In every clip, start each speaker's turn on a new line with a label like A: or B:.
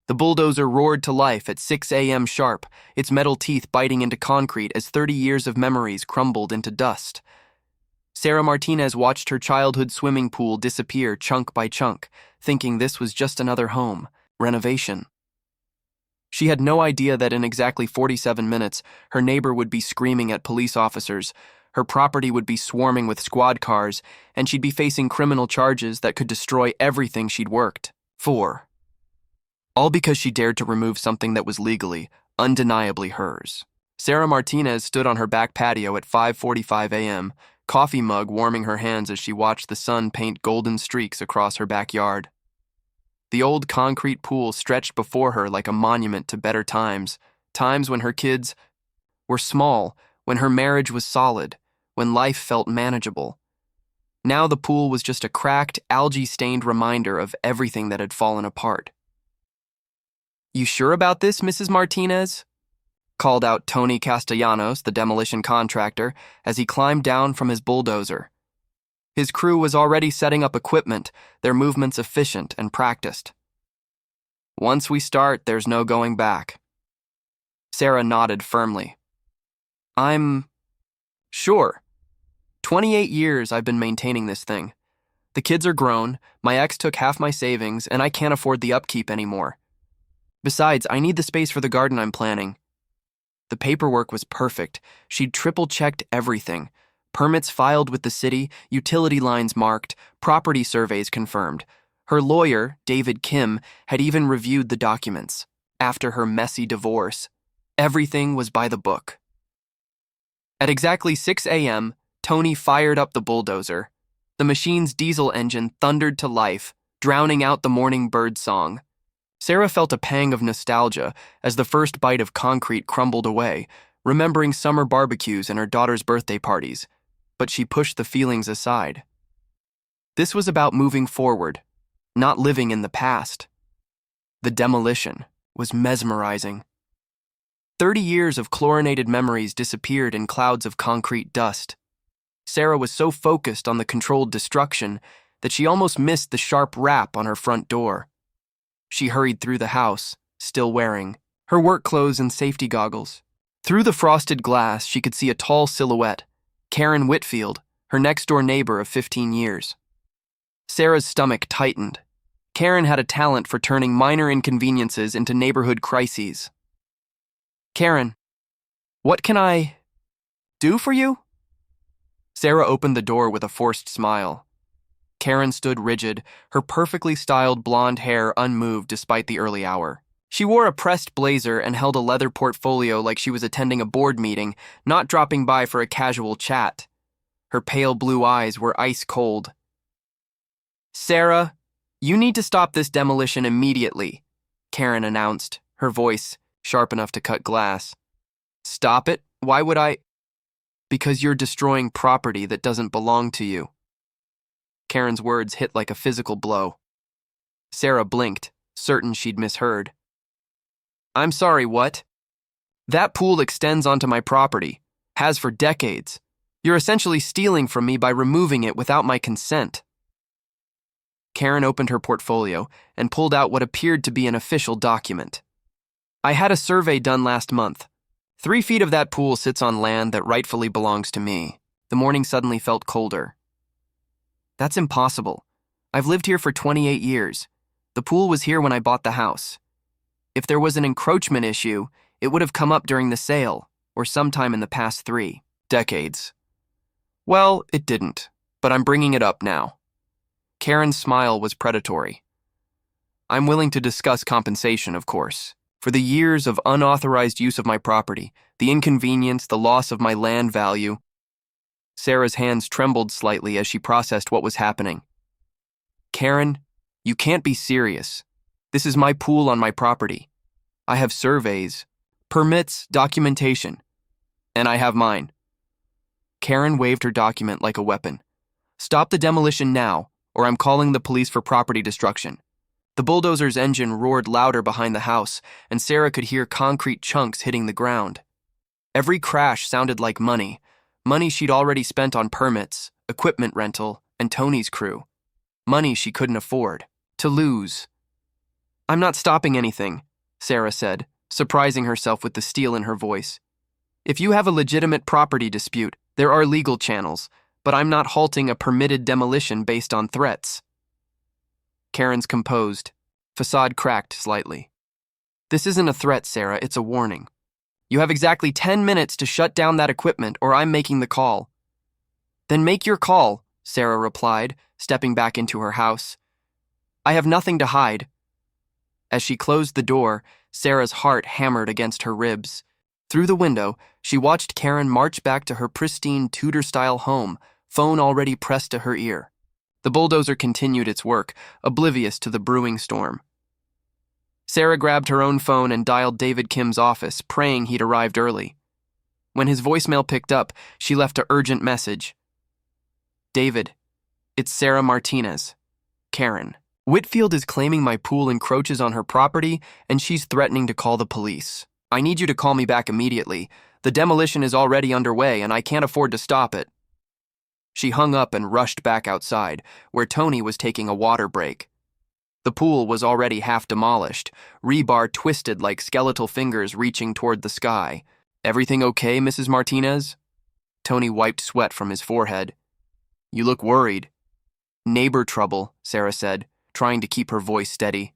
A: The bulldozer roared to life at 6 a.m. sharp, its metal teeth biting into concrete as 30 years of memories crumbled into dust. Sarah Martinez watched her childhood swimming pool disappear chunk by chunk, thinking this was just another home renovation. She had no idea that in exactly 47 minutes, her neighbor would be screaming at police officers, her property would be swarming with squad cars, and she'd be facing criminal charges that could destroy everything she'd worked for. All because she dared to remove something that was legally, undeniably hers. Sarah Martinez stood on her back patio at 5:45 a.m., coffee mug warming her hands as she watched the sun paint golden streaks across her backyard. The old concrete pool stretched before her like a monument to better times, times when her kids were small, when her marriage was solid, when life felt manageable. Now the pool was just a cracked, algae-stained reminder of everything that had fallen apart. "You sure about this, Mrs. Martinez?" called out Tony Castellanos, the demolition contractor, as he climbed down from his bulldozer. His crew was already setting up equipment, their movements efficient and practiced. "Once we start, there's no going back." Sarah nodded firmly. "I'm sure. 28 years I've been maintaining this thing. The kids are grown, my ex took half my savings, and I can't afford the upkeep anymore. Besides, I need the space for the garden I'm planning." The paperwork was perfect. She'd triple-checked everything. Permits filed with the city, utility lines marked, property surveys confirmed. Her lawyer, David Kim, had even reviewed the documents. After her messy divorce, everything was by the book. At exactly 6 a.m., Tony fired up the bulldozer. The machine's diesel engine thundered to life, drowning out the morning bird song. Sarah felt a pang of nostalgia as the first bite of concrete crumbled away, remembering summer barbecues and her daughter's birthday parties, but she pushed the feelings aside. This was about moving forward, not living in the past. The demolition was mesmerizing. 30 years of chlorinated memories disappeared in clouds of concrete dust. Sarah was so focused on the controlled destruction that she almost missed the sharp rap on her front door. She hurried through the house, still wearing her work clothes and safety goggles. Through the frosted glass, she could see a tall silhouette, Karen Whitfield, her next-door neighbor of 15 years. Sarah's stomach tightened. Karen had a talent for turning minor inconveniences into neighborhood crises. "Karen, what can I do for you?" Sarah opened the door with a forced smile. Karen stood rigid, her perfectly styled blonde hair unmoved despite the early hour. She wore a pressed blazer and held a leather portfolio like she was attending a board meeting, not dropping by for a casual chat. Her pale blue eyes were ice cold. "Sarah, you need to stop this demolition immediately," Karen announced, her voice sharp enough to cut glass. "Stop it? Why would I?" "Because you're destroying property that doesn't belong to you." Karen's words hit like a physical blow. Sarah blinked, certain she'd misheard. "I'm sorry, what?" "That pool extends onto my property, has for decades. You're essentially stealing from me by removing it without my consent." Karen opened her portfolio and pulled out what appeared to be an official document. "I had a survey done last month. 3 feet of that pool sits on land that rightfully belongs to me." The morning suddenly felt colder. "That's impossible. I've lived here for 28 years. The pool was here when I bought the house. If there was an encroachment issue, it would have come up during the sale, or sometime in the past 3 decades. Well, it didn't, but I'm bringing it up now." Karen's smile was predatory. "I'm willing to discuss compensation, of course, for the years of unauthorized use of my property, the inconvenience, the loss of my land value." Sarah's hands trembled slightly as she processed what was happening. "Karen, you can't be serious. This is my pool on my property. I have surveys, permits, documentation, and I have mine." Karen waved her document like a weapon. "Stop the demolition now, or I'm calling the police for property destruction." The bulldozer's engine roared louder behind the house, and Sarah could hear concrete chunks hitting the ground. Every crash sounded like money she'd already spent on permits, equipment rental, and Tony's crew. Money she couldn't afford to lose. I'm not stopping anything, Sarah said, surprising herself with the steel in her voice. If you have a legitimate property dispute, there are legal channels, but I'm not halting a permitted demolition based on threats. Karen's composed, facade cracked slightly. This isn't a threat, Sarah, it's a warning. You have exactly 10 minutes to shut down that equipment or I'm making the call. Then make your call, Sarah replied, stepping back into her house. I have nothing to hide. As she closed the door, Sarah's heart hammered against her ribs. Through the window, she watched Karen march back to her pristine Tudor-style home, phone already pressed to her ear. The bulldozer continued its work, oblivious to the brewing storm. Sarah grabbed her own phone and dialed David Kim's office, praying he'd arrived early. When his voicemail picked up, she left an urgent message. David, it's Sarah Martinez. Karen. Whitfield is claiming my pool encroaches on her property, and she's threatening to call the police. I need you to call me back immediately. The demolition is already underway, and I can't afford to stop it. She hung up and rushed back outside, where Tony was taking a water break. The pool was already half demolished, rebar twisted like skeletal fingers reaching toward the sky. Everything okay, Mrs. Martinez? Tony wiped sweat from his forehead. You look worried. Neighbor trouble, Sarah said, trying to keep her voice steady.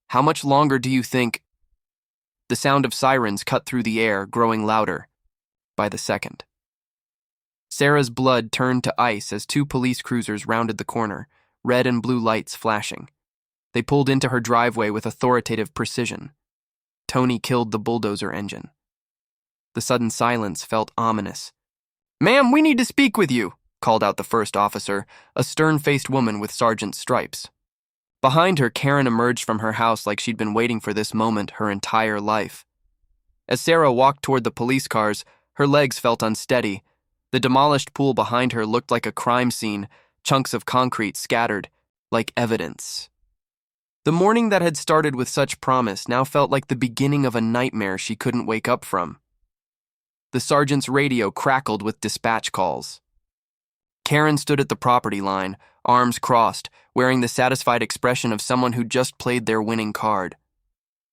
A: How much longer do you think? The sound of sirens cut through the air, growing louder by the second. Sarah's blood turned to ice as two police cruisers rounded the corner, red and blue lights flashing. They pulled into her driveway with authoritative precision. Tony killed the bulldozer engine. The sudden silence felt ominous. Ma'am, we need to speak with you, called out the first officer, a stern-faced woman with sergeant's stripes. Behind her, Karen emerged from her house like she'd been waiting for this moment her entire life. As Sarah walked toward the police cars, her legs felt unsteady. The demolished pool behind her looked like a crime scene, chunks of concrete scattered, like evidence. The morning that had started with such promise now felt like the beginning of a nightmare she couldn't wake up from. The sergeant's radio crackled with dispatch calls. Karen stood at the property line, arms crossed, wearing the satisfied expression of someone who just played their winning card.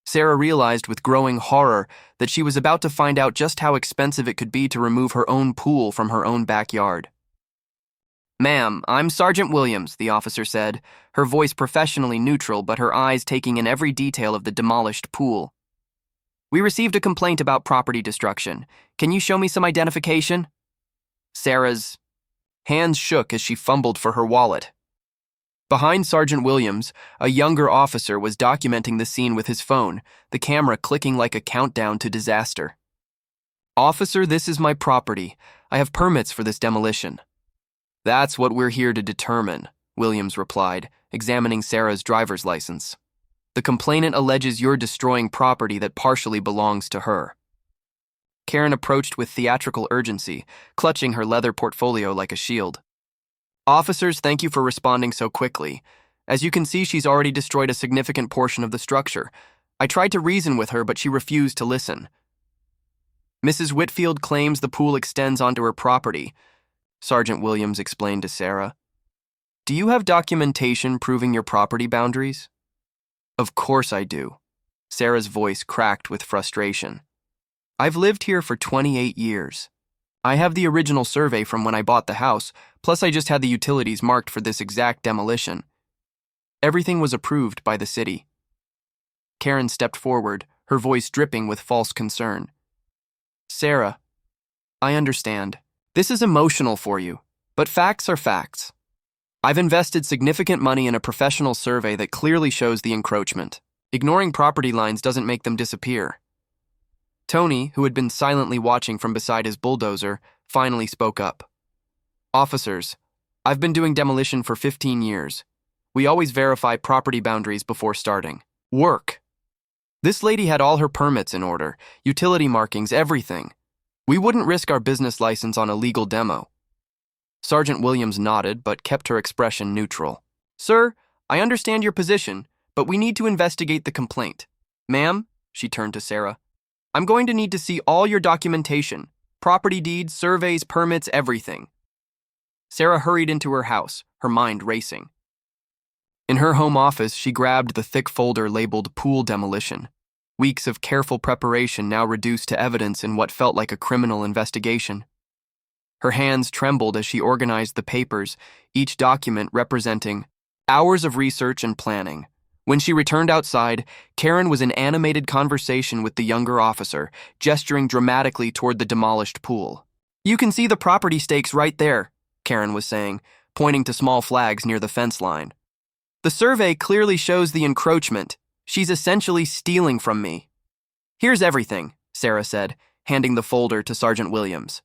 A: Sarah realized with growing horror that she was about to find out just how expensive it could be to remove her own pool from her own backyard. Ma'am, I'm Sergeant Williams, the officer said, her voice professionally neutral but her eyes taking in every detail of the demolished pool. We received a complaint about property destruction. Can you show me some identification? Sarah's hands shook as she fumbled for her wallet. Behind Sergeant Williams, a younger officer was documenting the scene with his phone, the camera clicking like a countdown to disaster. Officer, this is my property. I have permits for this demolition. That's what we're here to determine, Williams replied, examining Sarah's driver's license. The complainant alleges you're destroying property that partially belongs to her. Karen approached with theatrical urgency, clutching her leather portfolio like a shield. Officers, thank you for responding so quickly. As you can see, she's already destroyed a significant portion of the structure. I tried to reason with her, but she refused to listen. Mrs. Whitfield claims the pool extends onto her property, Sergeant Williams explained to Sarah. Do you have documentation proving your property boundaries? Of course I do. Sarah's voice cracked with frustration. I've lived here for 28 years. I have the original survey from when I bought the house, plus I just had the utilities marked for this exact demolition. Everything was approved by the city. Karen stepped forward, her voice dripping with false concern. Sarah, I understand. This is emotional for you, but facts are facts. I've invested significant money in a professional survey that clearly shows the encroachment. Ignoring property lines doesn't make them disappear. Tony, who had been silently watching from beside his bulldozer, finally spoke up. Officers, I've been doing demolition for 15 years. We always verify property boundaries before starting. Work. This lady had all her permits in order, utility markings, everything. We wouldn't risk our business license on a legal demo. Sergeant Williams nodded but kept her expression neutral. Sir, I understand your position, but we need to investigate the complaint. Ma'am, she turned to Sarah, I'm going to need to see all your documentation, property deeds, surveys, permits, everything. Sarah hurried into her house, her mind racing. In her home office, she grabbed the thick folder labeled Pool Demolition. Weeks of careful preparation now reduced to evidence in what felt like a criminal investigation. Her hands trembled as she organized the papers, each document representing hours of research and planning. When she returned outside, Karen was in animated conversation with the younger officer, gesturing dramatically toward the demolished pool. "You can see the property stakes right there," Karen was saying, pointing to small flags near the fence line. "The survey clearly shows the encroachment. She's essentially stealing from me." "Here's everything," Sarah said, handing the folder to Sergeant Williams.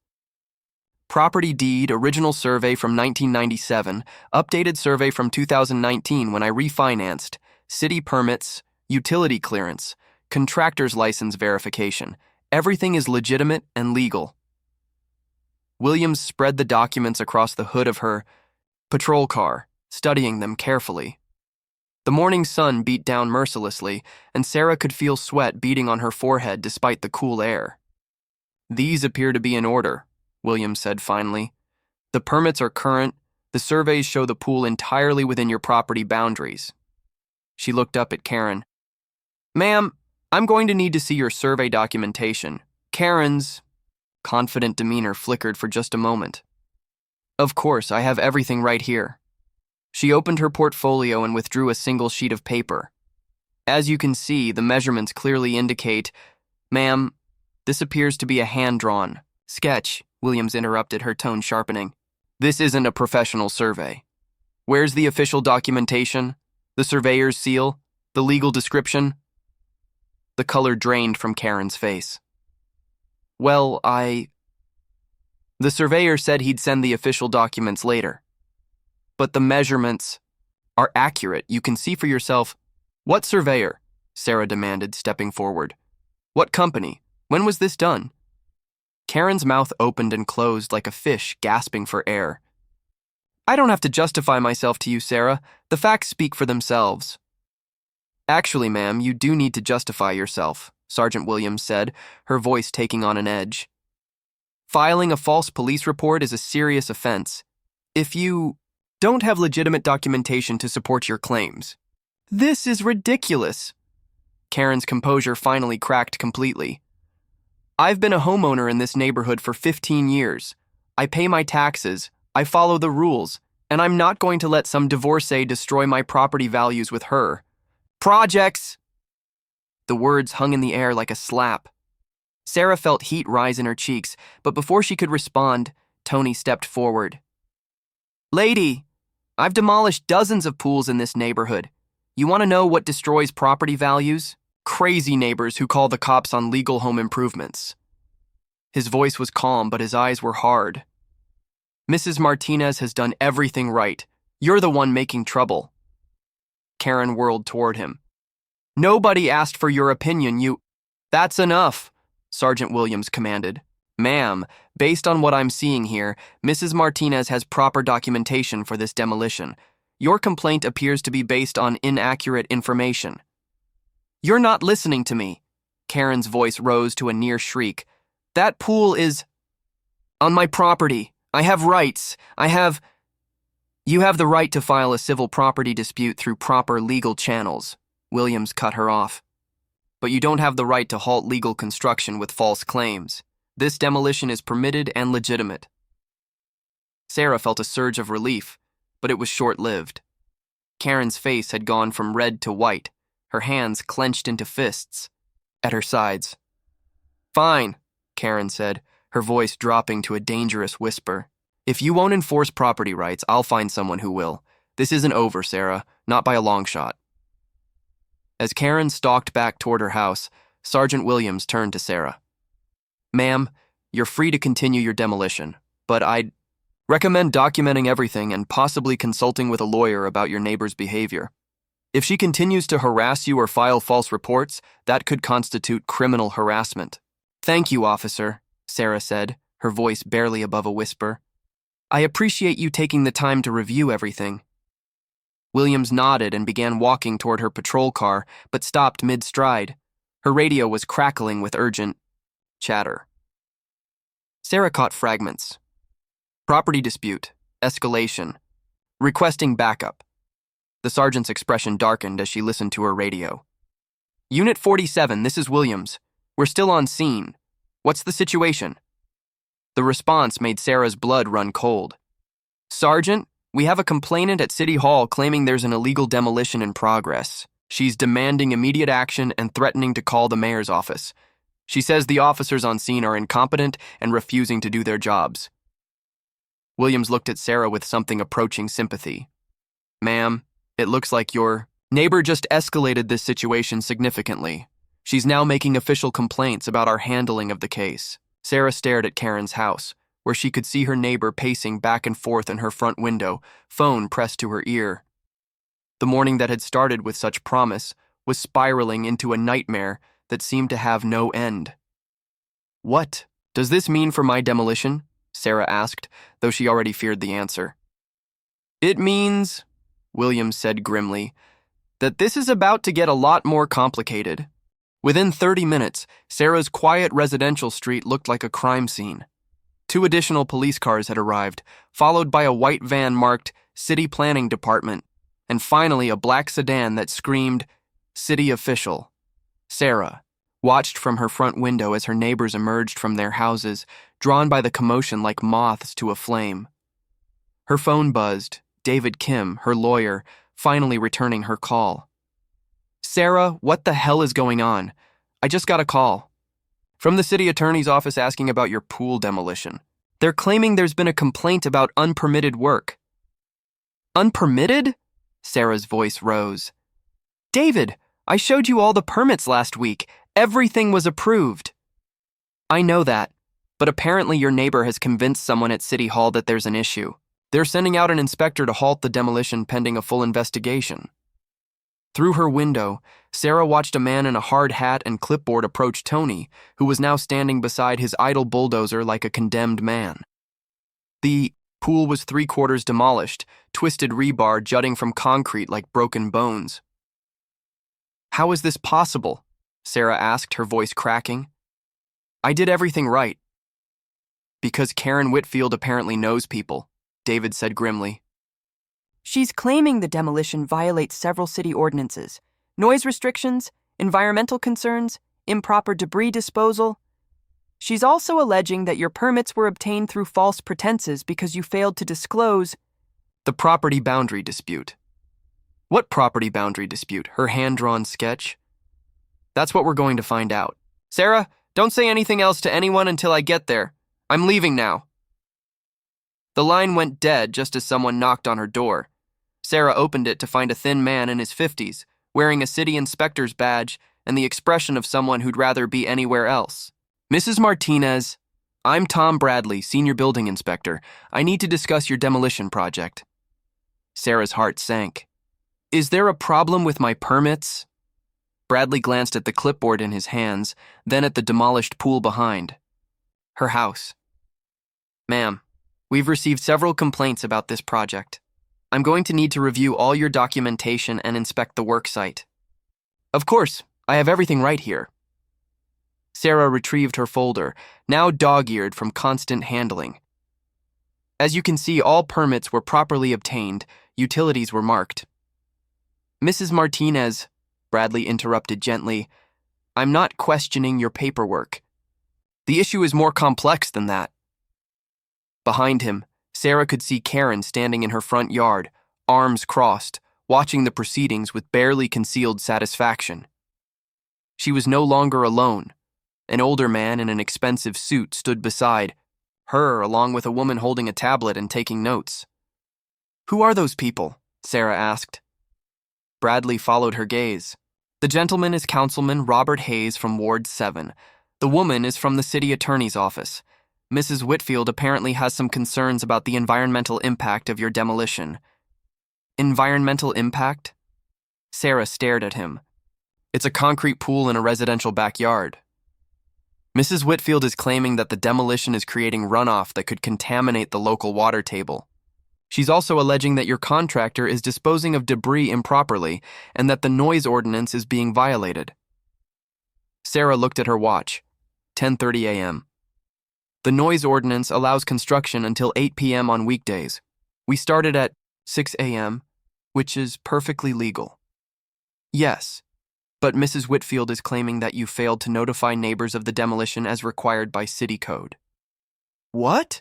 A: Property deed, original survey from 1997, updated survey from 2019 when I refinanced, city permits, utility clearance, contractor's license verification. Everything is legitimate and legal. Williams spread the documents across the hood of her patrol car, studying them carefully. The morning sun beat down mercilessly, and Sarah could feel sweat beading on her forehead despite the cool air. "These appear to be in order," Williams said finally. "The permits are current. The surveys show the pool entirely within your property boundaries." She looked up at Karen. "Ma'am, I'm going to need to see your survey documentation." Karen's confident demeanor flickered for just a moment. "Of course, I have everything right here." She opened her portfolio and withdrew a single sheet of paper. "As you can see, the measurements clearly indicate—" "Ma'am, this appears to be a hand-drawn sketch," Williams interrupted, her tone sharpening. "This isn't a professional survey. Where's the official documentation? The surveyor's seal? The legal description?" The color drained from Karen's face. "Well, The surveyor said he'd send the official documents later. But the measurements are accurate. You can see for yourself." "What surveyor?" Sarah demanded, stepping forward. "What company? When was this done?" Karen's mouth opened and closed like a fish gasping for air. "I don't have to justify myself to you, Sarah. The facts speak for themselves." "Actually, ma'am, you do need to justify yourself," Sergeant Williams said, her voice taking on an edge. "Filing a false police report is a serious offense. If you don't have legitimate documentation to support your claims." "This is ridiculous." Karen's composure finally cracked completely. "I've been a homeowner in this neighborhood for 15 years. I pay my taxes, I follow the rules, and I'm not going to let some divorcee destroy my property values with her projects." The words hung in the air like a slap. Sarah felt heat rise in her cheeks, but before she could respond, Tony stepped forward. "Lady, I've demolished dozens of pools in this neighborhood. You want to know what destroys property values? Crazy neighbors who call the cops on legal home improvements." His voice was calm, but his eyes were hard. "Mrs. Martinez has done everything right. You're the one making trouble." Karen whirled toward him. "Nobody asked for your opinion, you—" "That's enough," Sergeant Williams commanded. "Ma'am, based on what I'm seeing here, Mrs. Martinez has proper documentation for this demolition. Your complaint appears to be based on inaccurate information." "You're not listening to me." Karen's voice rose to a near shriek. "That pool is on my property. I have rights. You have the right to file a civil property dispute through proper legal channels," Williams cut her off. "But you don't have the right to halt legal construction with false claims. This demolition is permitted and legitimate." Sarah felt a surge of relief, but it was short-lived. Karen's face had gone from red to white, her hands clenched into fists at her sides. "Fine," Karen said, her voice dropping to a dangerous whisper. "If you won't enforce property rights, I'll find someone who will. This isn't over, Sarah, not by a long shot." As Karen stalked back toward her house, Sergeant Williams turned to Sarah. "Ma'am, you're free to continue your demolition, but I'd recommend documenting everything and possibly consulting with a lawyer about your neighbor's behavior. If she continues to harass you or file false reports, that could constitute criminal harassment." "Thank you, officer," Sarah said, her voice barely above a whisper. "I appreciate you taking the time to review everything." Williams nodded and began walking toward her patrol car, but stopped mid-stride. Her radio was crackling with urgent chatter. Sarah caught fragments. Property dispute, escalation, requesting backup. The sergeant's expression darkened as she listened to her radio. Unit 47, this is Williams. We're still on scene. What's the situation? The response made Sarah's blood run cold. Sergeant, we have a complainant at City Hall claiming there's an illegal demolition in progress. She's demanding immediate action and threatening to call the mayor's office. She says the officers on scene are incompetent and refusing to do their jobs. Williams looked at Sarah with something approaching sympathy. Ma'am, it looks like your neighbor just escalated this situation significantly. She's now making official complaints about our handling of the case. Sarah stared at Karen's house, where she could see her neighbor pacing back and forth in her front window, phone pressed to her ear. The morning that had started with such promise was spiraling into a nightmare that seemed to have no end. What does this mean for my demolition? Sarah asked, though she already feared the answer. It means, Williams said grimly, that this is about to get a lot more complicated. Within 30 minutes, Sarah's quiet residential street looked like a crime scene. 2 additional police cars had arrived, followed by a white van marked City Planning Department, and finally a black sedan that screamed, City Official. Sarah watched from her front window as her neighbors emerged from their houses, drawn by the commotion like moths to a flame. Her phone buzzed, David Kim, her lawyer, finally returning her call. Sarah, what the hell is going on? I just got a call from the city attorney's office asking about your pool demolition. They're claiming there's been a complaint about unpermitted work. Unpermitted? Sarah's voice rose. David, I showed you all the permits last week. Everything was approved. I know that, but apparently your neighbor has convinced someone at City Hall that there's an issue. They're sending out an inspector to halt the demolition pending a full investigation. Through her window, Sarah watched a man in a hard hat and clipboard approach Tony, who was now standing beside his idle bulldozer like a condemned man. The pool was 3/4 demolished, twisted rebar jutting from concrete like broken bones. How is this possible? Sarah asked, her voice cracking. I did everything right. Because Karen Whitfield apparently knows people, David said grimly.
B: She's claiming the demolition violates several city ordinances: noise restrictions, environmental concerns, improper debris disposal. She's also alleging that your permits were obtained through false pretenses because you failed to disclose
A: the property boundary dispute. What property boundary dispute? Her hand-drawn sketch? That's what we're going to find out. Sarah, don't say anything else to anyone until I get there. I'm leaving now. The line went dead just as someone knocked on her door. Sarah opened it to find a thin man in his 50s, wearing a city inspector's badge and the expression of someone who'd rather be anywhere else. Mrs. Martinez, I'm Tom Bradley, senior building inspector. I need to discuss your demolition project. Sarah's heart sank. Is there a problem with my permits? Bradley glanced at the clipboard in his hands, then at the demolished pool behind. Her house. Ma'am, we've received several complaints about this project. I'm going to need to review all your documentation and inspect the work site. Of course, I have everything right here. Sarah retrieved her folder, now dog-eared from constant handling. As you can see, all permits were properly obtained, utilities were marked. Mrs. Martinez, Bradley interrupted gently, I'm not questioning your paperwork. The issue is more complex than that. Behind him, Sarah could see Karen standing in her front yard, arms crossed, watching the proceedings with barely concealed satisfaction. She was no longer alone. An older man in an expensive suit stood beside her, along with a woman holding a tablet and taking notes. Who are those people? Sarah asked. Bradley followed her gaze. The gentleman is Councilman Robert Hayes from Ward 7. The woman is from the city attorney's office. Mrs. Whitfield apparently has some concerns about the environmental impact of your demolition. Environmental impact? Sarah stared at him. It's a concrete pool in a residential backyard. Mrs. Whitfield is claiming that the demolition is creating runoff that could contaminate the local water table. She's also alleging that your contractor is disposing of debris improperly and that the noise ordinance is being violated. Sarah looked at her watch. 10:30 a.m. The noise ordinance allows construction until 8 p.m. on weekdays. We started at 6 a.m. which is perfectly legal. Yes, but Mrs. Whitfield is claiming that you failed to notify neighbors of the demolition as required by city code. What?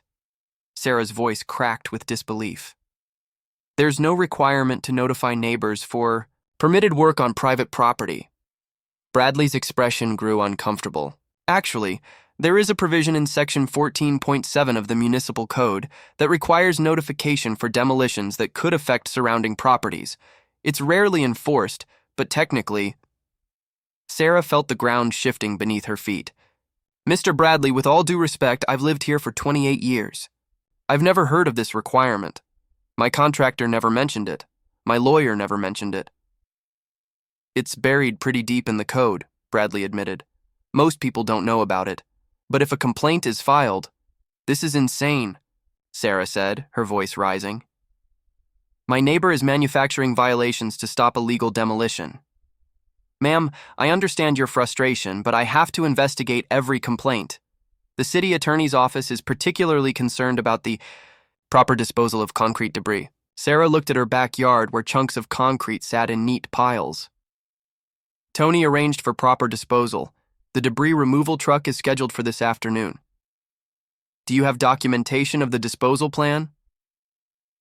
A: Sarah's voice cracked with disbelief. There's no requirement to notify neighbors for permitted work on private property. Bradley's expression grew uncomfortable. Actually, there is a provision in Section 14.7 of the Municipal Code that requires notification for demolitions that could affect surrounding properties. It's rarely enforced, but technically, Sarah felt the ground shifting beneath her feet. Mr. Bradley, with all due respect, I've lived here for 28 years. I've never heard of this requirement. My contractor never mentioned it. My lawyer never mentioned it. It's buried pretty deep in the code, Bradley admitted. Most people don't know about it. But if a complaint is filed, this is insane, Sarah said, her voice rising. My neighbor is manufacturing violations to stop illegal demolition. Ma'am, I understand your frustration, but I have to investigate every complaint. The city attorney's office is particularly concerned about the proper disposal of concrete debris. Sarah looked at her backyard where chunks of concrete sat in neat piles. Tony arranged for proper disposal. The debris removal truck is scheduled for this afternoon. Do you have documentation of the disposal plan?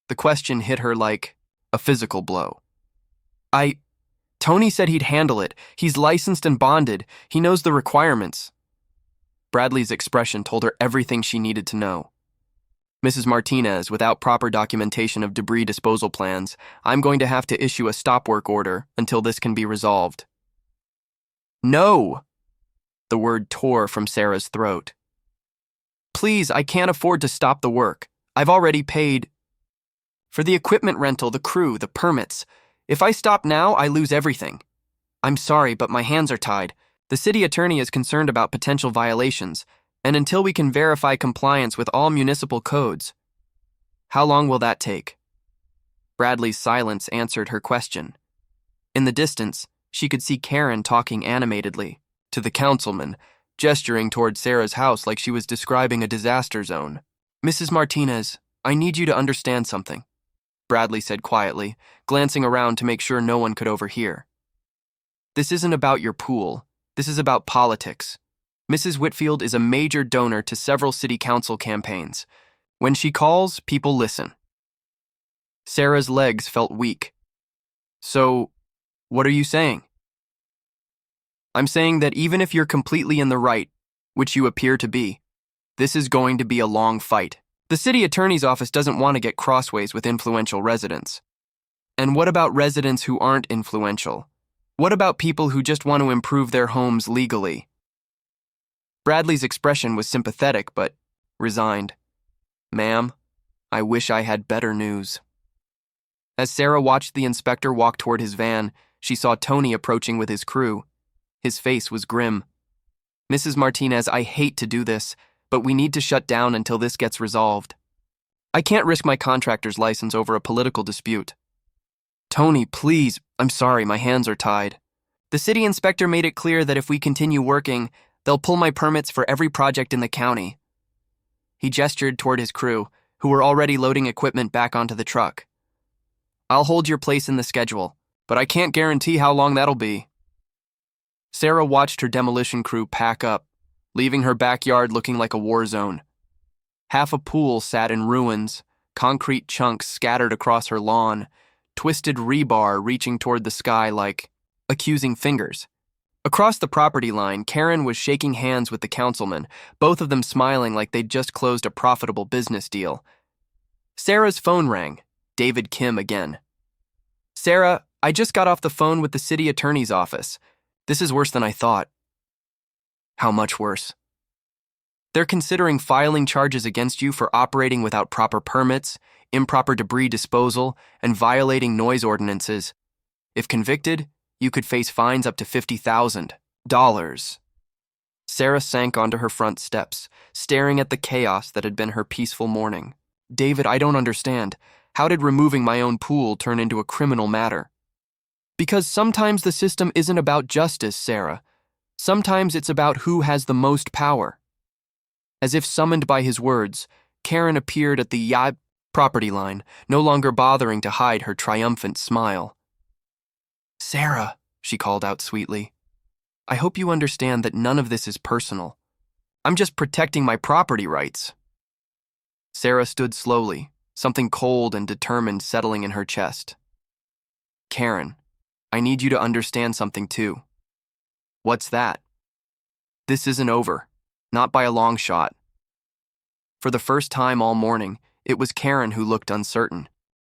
A: The question hit her like a physical blow. Tony said he'd handle it. He's licensed and bonded. He knows the requirements. Bradley's expression told her everything she needed to know. Mrs. Martinez, without proper documentation of debris disposal plans, I'm going to have to issue a stop work order until this can be resolved. No! The word tore from Sarah's throat. Please, I can't afford to stop the work. I've already paid for the equipment rental, the crew, the permits. If I stop now, I lose everything. I'm sorry, but my hands are tied. The city attorney is concerned about potential violations, and until we can verify compliance with all municipal codes. How long will that take? Bradley's silence answered her question. In the distance, she could see Karen talking animatedly to the councilman, gesturing toward Sarah's house like she was describing a disaster zone. Mrs. Martinez, I need you to understand something, Bradley said quietly, glancing around to make sure no one could overhear. This isn't about your pool. This is about politics. Mrs. Whitfield is a major donor to several city council campaigns. When she calls, people listen. Sarah's legs felt weak. So, what are you saying? I'm saying that even if you're completely in the right, which you appear to be, this is going to be a long fight. The city attorney's office doesn't want to get crossways with influential residents. And what about residents who aren't influential? What about people who just want to improve their homes legally? Bradley's expression was sympathetic but resigned. Ma'am, I wish I had better news. As Sarah watched the inspector walk toward his van, she saw Tony approaching with his crew. His face was grim. Mrs. Martinez, I hate to do this, but we need to shut down until this gets resolved. I can't risk my contractor's license over a political dispute. Tony, please, I'm sorry, my hands are tied. The city inspector made it clear that if we continue working, they'll pull my permits for every project in the county. He gestured toward his crew, who were already loading equipment back onto the truck. I'll hold your place in the schedule, but I can't guarantee how long that'll be. Sarah watched her demolition crew pack up, leaving her backyard looking like a war zone. Half a pool sat in ruins, concrete chunks scattered across her lawn, twisted rebar reaching toward the sky like accusing fingers. Across the property line, Karen was shaking hands with the councilman, both of them smiling like they'd just closed a profitable business deal. Sarah's phone rang. David Kim again. Sarah, I just got off the phone with the city attorney's office. This is worse than I thought. How much worse? They're considering filing charges against you for operating without proper permits, improper debris disposal, and violating noise ordinances. If convicted, you could face fines up to $50,000. Sarah sank onto her front steps, staring at the chaos that had been her peaceful morning. David, I don't understand. How did removing my own pool turn into a criminal matter? Because sometimes the system isn't about justice, Sarah. Sometimes it's about who has the most power. As if summoned by his words, Karen appeared at the Property line, no longer bothering to hide her triumphant smile. Sarah, she called out sweetly, I hope you understand that none of this is personal. I'm just protecting my property rights. Sarah stood slowly, something cold and determined settling in her chest. Karen, I need you to understand something too. What's that? This isn't over, not by a long shot. For the first time all morning, it was Karen who looked uncertain.